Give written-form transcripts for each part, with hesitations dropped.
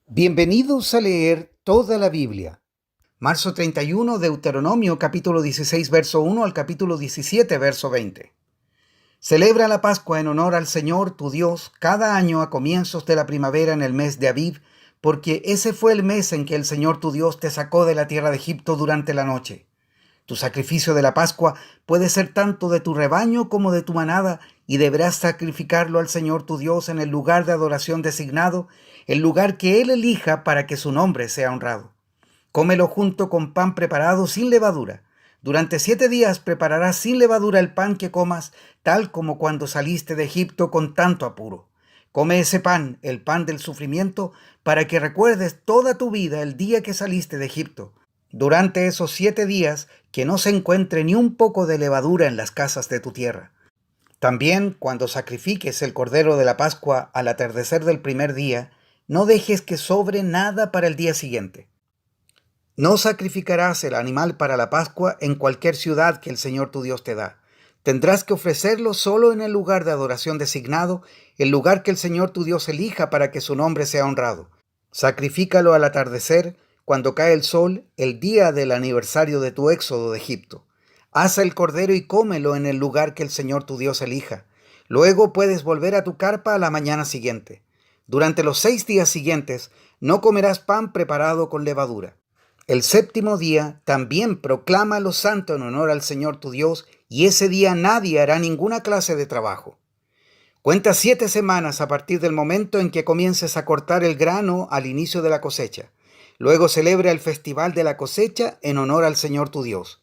Bienvenidos a leer toda la Biblia. Marzo 31, Deuteronomio capítulo 16, verso 1 al capítulo 17, verso 20. Celebra la Pascua en honor al Señor tu Dios cada año a comienzos de la primavera en el mes de Abib, porque ese fue el mes en que el Señor tu Dios te sacó de la tierra de Egipto durante la noche. Tu sacrificio de la Pascua puede ser tanto de tu rebaño como de tu manada, y deberás sacrificarlo al Señor tu Dios en el lugar de adoración designado, el lugar que Él elija para que su nombre sea honrado. Cómelo junto con pan preparado sin levadura. Durante 7 días prepararás sin levadura el pan que comas, tal como cuando saliste de Egipto con tanto apuro. Come ese pan, el pan del sufrimiento, para que recuerdes toda tu vida el día que saliste de Egipto. Durante esos 7 días, que no se encuentre ni un poco de levadura en las casas de tu tierra. También, cuando sacrifiques el cordero de la Pascua al atardecer del primer día, no dejes que sobre nada para el día siguiente. No sacrificarás el animal para la Pascua en cualquier ciudad que el Señor tu Dios te da. Tendrás que ofrecerlo solo en el lugar de adoración designado, el lugar que el Señor tu Dios elija para que su nombre sea honrado. Sacrifícalo al atardecer, cuando cae el sol, el día del aniversario de tu éxodo de Egipto. Asa el cordero y cómelo en el lugar que el Señor tu Dios elija. Luego puedes volver a tu carpa a la mañana siguiente. Durante los 6 días siguientes no comerás pan preparado con levadura. El séptimo día también proclámalo santo en honor al Señor tu Dios, y ese día nadie hará ninguna clase de trabajo. Cuenta 7 semanas a partir del momento en que comiences a cortar el grano al inicio de la cosecha. Luego celebra el festival de la cosecha en honor al Señor tu Dios.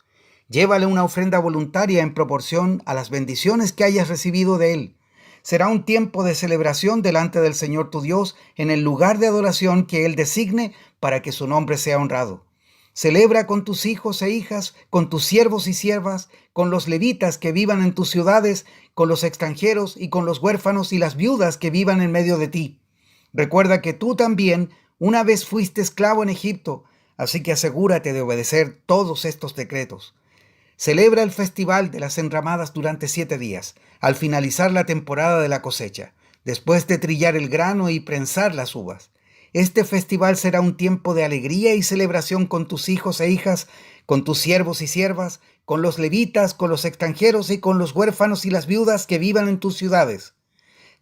Llévale una ofrenda voluntaria en proporción a las bendiciones que hayas recibido de Él. Será un tiempo de celebración delante del Señor tu Dios en el lugar de adoración que Él designe para que su nombre sea honrado. Celebra con tus hijos e hijas, con tus siervos y siervas, con los levitas que vivan en tus ciudades, con los extranjeros y con los huérfanos y las viudas que vivan en medio de ti. Recuerda que tú también una vez fuiste esclavo en Egipto, así que asegúrate de obedecer todos estos decretos. Celebra el festival de las enramadas durante 7 días, al finalizar la temporada de la cosecha, después de trillar el grano y prensar las uvas. Este festival será un tiempo de alegría y celebración con tus hijos e hijas, con tus siervos y siervas, con los levitas, con los extranjeros y con los huérfanos y las viudas que vivan en tus ciudades.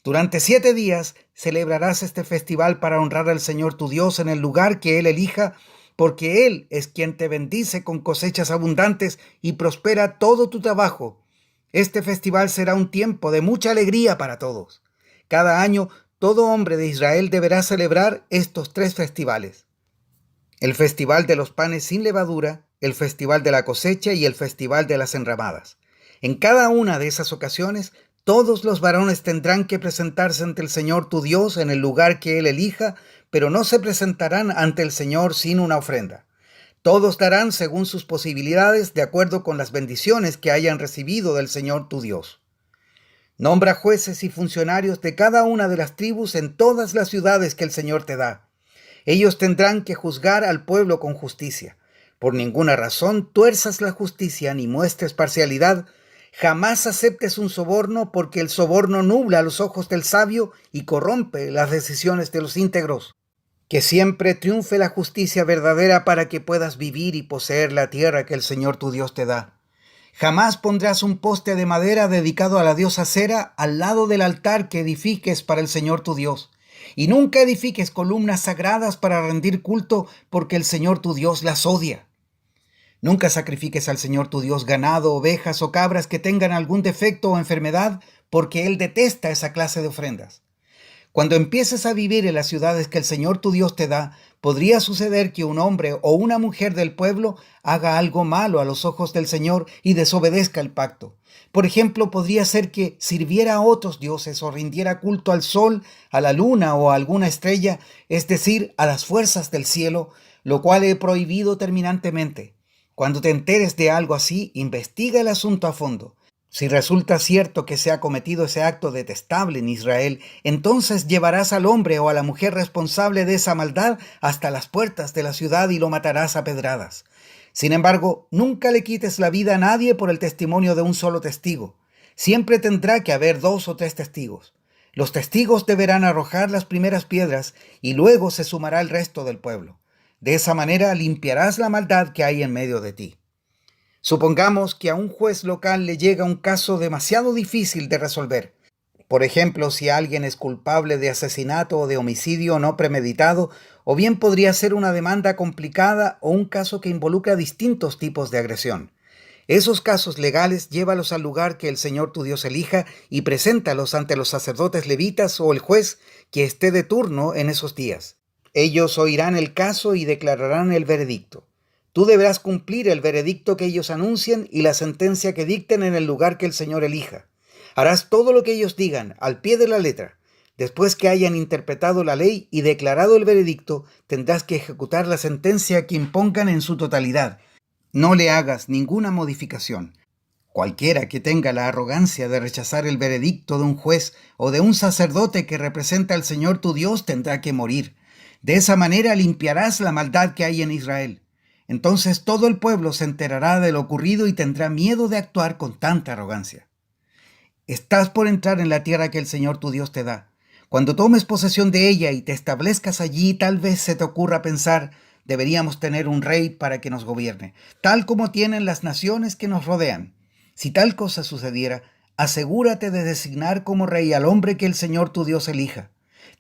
Durante 7 días celebrarás este festival para honrar al Señor tu Dios en el lugar que Él elija, porque Él es quien te bendice con cosechas abundantes y prospera todo tu trabajo. Este festival será un tiempo de mucha alegría para todos. Cada año, todo hombre de Israel deberá celebrar estos 3 festivales: el festival de los panes sin levadura, el festival de la cosecha y el festival de las enramadas. En cada una de esas ocasiones, todos los varones tendrán que presentarse ante el Señor tu Dios en el lugar que Él elija, pero no se presentarán ante el Señor sin una ofrenda. Todos darán según sus posibilidades, de acuerdo con las bendiciones que hayan recibido del Señor tu Dios. Nombra jueces y funcionarios de cada una de las tribus en todas las ciudades que el Señor te da. Ellos tendrán que juzgar al pueblo con justicia. Por ninguna razón tuerzas la justicia ni muestres parcialidad. Jamás aceptes un soborno, porque el soborno nubla los ojos del sabio y corrompe las decisiones de los íntegros. Que siempre triunfe la justicia verdadera para que puedas vivir y poseer la tierra que el Señor tu Dios te da. Jamás pondrás un poste de madera dedicado a la diosa Cera al lado del altar que edifiques para el Señor tu Dios. Y nunca edifiques columnas sagradas para rendir culto, porque el Señor tu Dios las odia. Nunca sacrifiques al Señor tu Dios ganado, ovejas o cabras que tengan algún defecto o enfermedad, porque Él detesta esa clase de ofrendas. Cuando empieces a vivir en las ciudades que el Señor tu Dios te da, podría suceder que un hombre o una mujer del pueblo haga algo malo a los ojos del Señor y desobedezca el pacto. Por ejemplo, podría ser que sirviera a otros dioses o rindiera culto al sol, a la luna o a alguna estrella, es decir, a las fuerzas del cielo, lo cual he prohibido terminantemente. Cuando te enteres de algo así, investiga el asunto a fondo. Si resulta cierto que se ha cometido ese acto detestable en Israel, entonces llevarás al hombre o a la mujer responsable de esa maldad hasta las puertas de la ciudad y lo matarás a pedradas. Sin embargo, nunca le quites la vida a nadie por el testimonio de un solo testigo. Siempre tendrá que haber 2 o 3 testigos. Los testigos deberán arrojar las primeras piedras y luego se sumará el resto del pueblo. De esa manera limpiarás la maldad que hay en medio de ti. Supongamos que a un juez local le llega un caso demasiado difícil de resolver. Por ejemplo, si alguien es culpable de asesinato o de homicidio no premeditado, o bien podría ser una demanda complicada o un caso que involucra distintos tipos de agresión. Esos casos legales llévalos al lugar que el Señor tu Dios elija y preséntalos ante los sacerdotes levitas o el juez que esté de turno en esos días. Ellos oirán el caso y declararán el veredicto. Tú deberás cumplir el veredicto que ellos anuncien y la sentencia que dicten en el lugar que el Señor elija. Harás todo lo que ellos digan, al pie de la letra. Después que hayan interpretado la ley y declarado el veredicto, tendrás que ejecutar la sentencia que impongan en su totalidad. No le hagas ninguna modificación. Cualquiera que tenga la arrogancia de rechazar el veredicto de un juez o de un sacerdote que representa al Señor tu Dios tendrá que morir. De esa manera limpiarás la maldad que hay en Israel. Entonces todo el pueblo se enterará de lo ocurrido y tendrá miedo de actuar con tanta arrogancia. Estás por entrar en la tierra que el Señor tu Dios te da. Cuando tomes posesión de ella y te establezcas allí, tal vez se te ocurra pensar: deberíamos tener un rey para que nos gobierne, tal como tienen las naciones que nos rodean. Si tal cosa sucediera, asegúrate de designar como rey al hombre que el Señor tu Dios elija.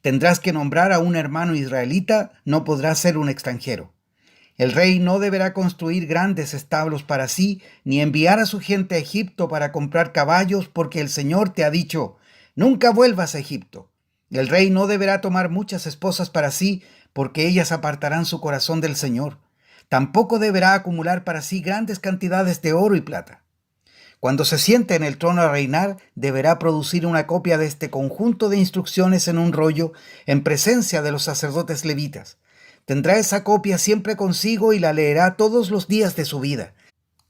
Tendrás que nombrar a un hermano israelita, no podrá ser un extranjero. El rey no deberá construir grandes establos para sí, ni enviar a su gente a Egipto para comprar caballos, porque el Señor te ha dicho: nunca vuelvas a Egipto. El rey no deberá tomar muchas esposas para sí, porque ellas apartarán su corazón del Señor. Tampoco deberá acumular para sí grandes cantidades de oro y plata. Cuando se siente en el trono a reinar, deberá producir una copia de este conjunto de instrucciones en un rollo en presencia de los sacerdotes levitas. Tendrá esa copia siempre consigo y la leerá todos los días de su vida.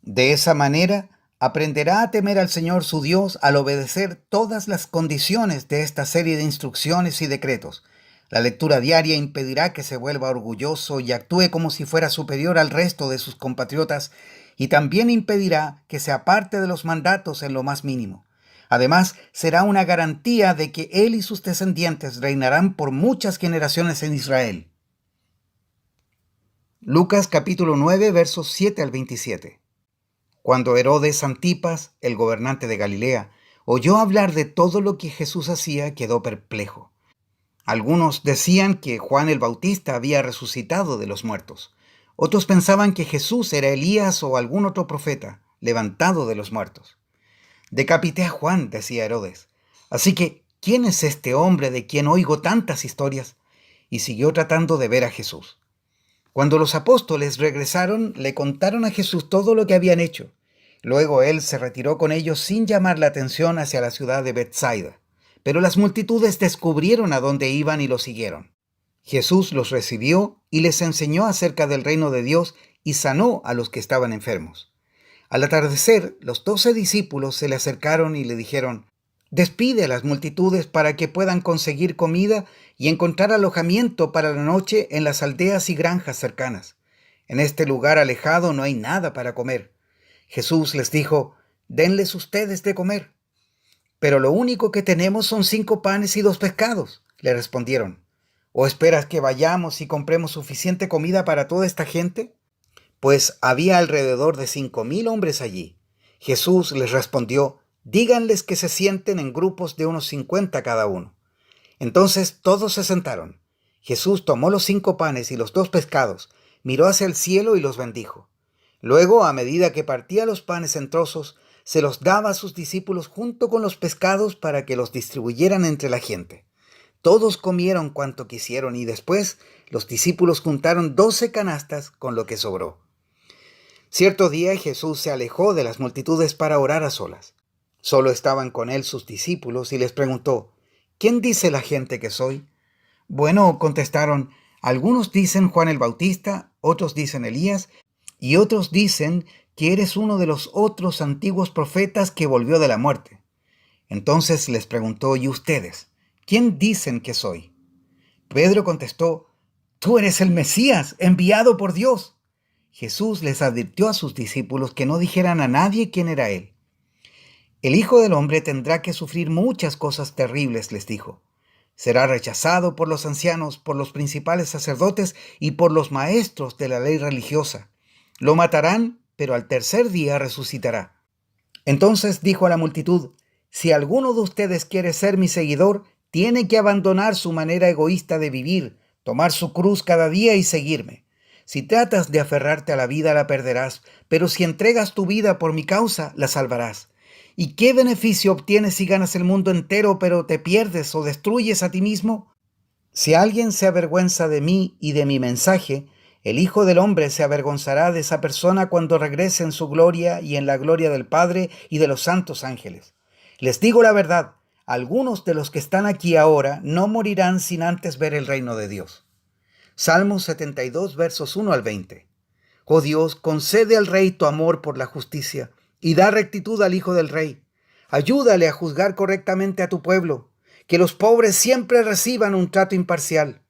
De esa manera, aprenderá a temer al Señor su Dios al obedecer todas las condiciones de esta serie de instrucciones y decretos. La lectura diaria impedirá que se vuelva orgulloso y actúe como si fuera superior al resto de sus compatriotas, y también impedirá que se aparte de los mandatos en lo más mínimo. Además, será una garantía de que él y sus descendientes reinarán por muchas generaciones en Israel. Lucas capítulo 9, versos 7 al 27. Cuando Herodes Antipas, el gobernante de Galilea, oyó hablar de todo lo que Jesús hacía, quedó perplejo. Algunos decían que Juan el Bautista había resucitado de los muertos. Otros pensaban que Jesús era Elías o algún otro profeta, levantado de los muertos. Decapité a Juan, decía Herodes. Así que, ¿quién es este hombre de quien oigo tantas historias? Y siguió tratando de ver a Jesús. Cuando los apóstoles regresaron, le contaron a Jesús todo lo que habían hecho. Luego él se retiró con ellos sin llamar la atención hacia la ciudad de Betsaida. Pero las multitudes descubrieron a dónde iban y lo siguieron. Jesús los recibió y les enseñó acerca del reino de Dios y sanó a los que estaban enfermos. Al atardecer, los 12 discípulos se le acercaron y le dijeron: despide a las multitudes para que puedan conseguir comida y encontrar alojamiento para la noche en las aldeas y granjas cercanas. En este lugar alejado no hay nada para comer. Jesús les dijo: denles ustedes de comer. Pero lo único que tenemos son 5 panes y 2 pescados, le respondieron. ¿O esperas que vayamos y compremos suficiente comida para toda esta gente? Pues había alrededor de 5,000 hombres allí. Jesús les respondió: díganles que se sienten en grupos de unos 50 cada uno. Entonces todos se sentaron. Jesús tomó los 5 panes y los 2 pescados, miró hacia el cielo y los bendijo. Luego, a medida que partía los panes en trozos, se los daba a sus discípulos junto con los pescados para que los distribuyeran entre la gente. Todos comieron cuanto quisieron y después los discípulos juntaron 12 canastas con lo que sobró. Cierto día Jesús se alejó de las multitudes para orar a solas. Solo estaban con él sus discípulos y les preguntó: ¿quién dice la gente que soy? Bueno, contestaron, algunos dicen Juan el Bautista, otros dicen Elías, y otros dicen que eres uno de los otros antiguos profetas que volvió de la muerte. Entonces les preguntó: ¿y ustedes? ¿Quién dicen que soy? Pedro contestó: tú eres el Mesías, enviado por Dios. Jesús les advirtió a sus discípulos que no dijeran a nadie quién era él. El Hijo del Hombre tendrá que sufrir muchas cosas terribles, les dijo. Será rechazado por los ancianos, por los principales sacerdotes y por los maestros de la ley religiosa. Lo matarán, pero al tercer día resucitará. Entonces dijo a la multitud: si alguno de ustedes quiere ser mi seguidor, tiene que abandonar su manera egoísta de vivir, tomar su cruz cada día y seguirme. Si tratas de aferrarte a la vida, la perderás, pero si entregas tu vida por mi causa, la salvarás. ¿Y qué beneficio obtienes si ganas el mundo entero, pero te pierdes o destruyes a ti mismo? Si alguien se avergüenza de mí y de mi mensaje, el Hijo del Hombre se avergonzará de esa persona cuando regrese en su gloria y en la gloria del Padre y de los santos ángeles. Les digo la verdad, algunos de los que están aquí ahora no morirán sin antes ver el reino de Dios. Salmos 72, versos 1 al 20. Oh Dios, concede al Rey tu amor por la justicia y da rectitud al Hijo del Rey. Ayúdale a juzgar correctamente a tu pueblo, que los pobres siempre reciban un trato imparcial,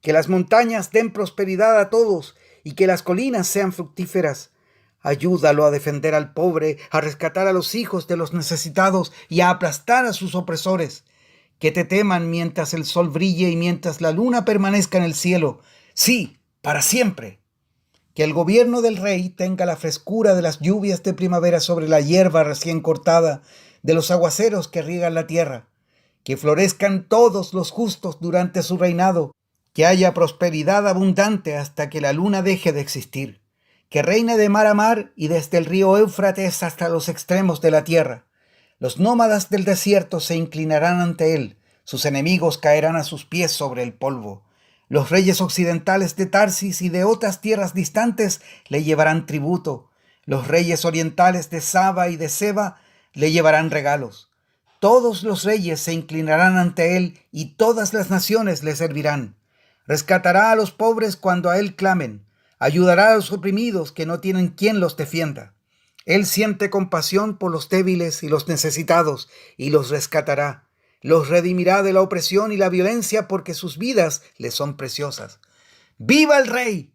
que las montañas den prosperidad a todos y que las colinas sean fructíferas. Ayúdalo a defender al pobre, a rescatar a los hijos de los necesitados y a aplastar a sus opresores. Que te teman mientras el sol brille y mientras la luna permanezca en el cielo. Sí, para siempre. Que el gobierno del rey tenga la frescura de las lluvias de primavera sobre la hierba recién cortada, de los aguaceros que riegan la tierra. Que florezcan todos los justos durante su reinado. Que haya prosperidad abundante hasta que la luna deje de existir. Que reine de mar a mar y desde el río Éufrates hasta los extremos de la tierra. Los nómadas del desierto se inclinarán ante él, sus enemigos caerán a sus pies sobre el polvo. Los reyes occidentales de Tarsis y de otras tierras distantes le llevarán tributo. Los reyes orientales de Saba y de Seba le llevarán regalos. Todos los reyes se inclinarán ante él y todas las naciones le servirán. Rescatará a los pobres cuando a él clamen. Ayudará a los oprimidos que no tienen quien los defienda. Él siente compasión por los débiles y los necesitados y los rescatará. Los redimirá de la opresión y la violencia porque sus vidas le son preciosas. ¡Viva el rey!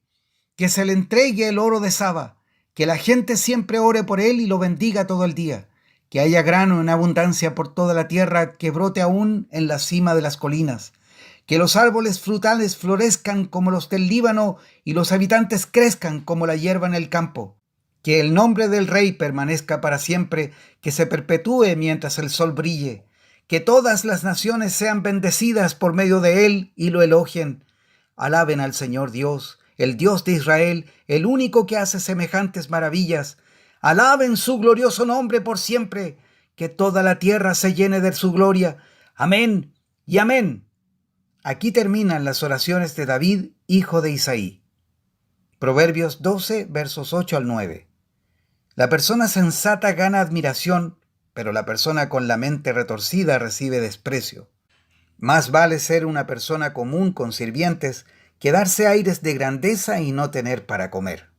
Que se le entregue el oro de Saba. Que la gente siempre ore por él y lo bendiga todo el día. Que haya grano en abundancia por toda la tierra, que brote aún en la cima de las colinas. Que los árboles frutales florezcan como los del Líbano y los habitantes crezcan como la hierba en el campo. Que el nombre del rey permanezca para siempre, que se perpetúe mientras el sol brille. Que todas las naciones sean bendecidas por medio de él y lo elogien. Alaben al Señor Dios, el Dios de Israel, el único que hace semejantes maravillas. Alaben su glorioso nombre por siempre, que toda la tierra se llene de su gloria. Amén y amén. Aquí terminan las oraciones de David, hijo de Isaí. Proverbios 12, versos 8 al 9. La persona sensata gana admiración, pero la persona con la mente retorcida recibe desprecio. Más vale ser una persona común con sirvientes que darse aires de grandeza y no tener para comer.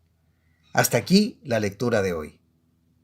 Hasta aquí la lectura de hoy.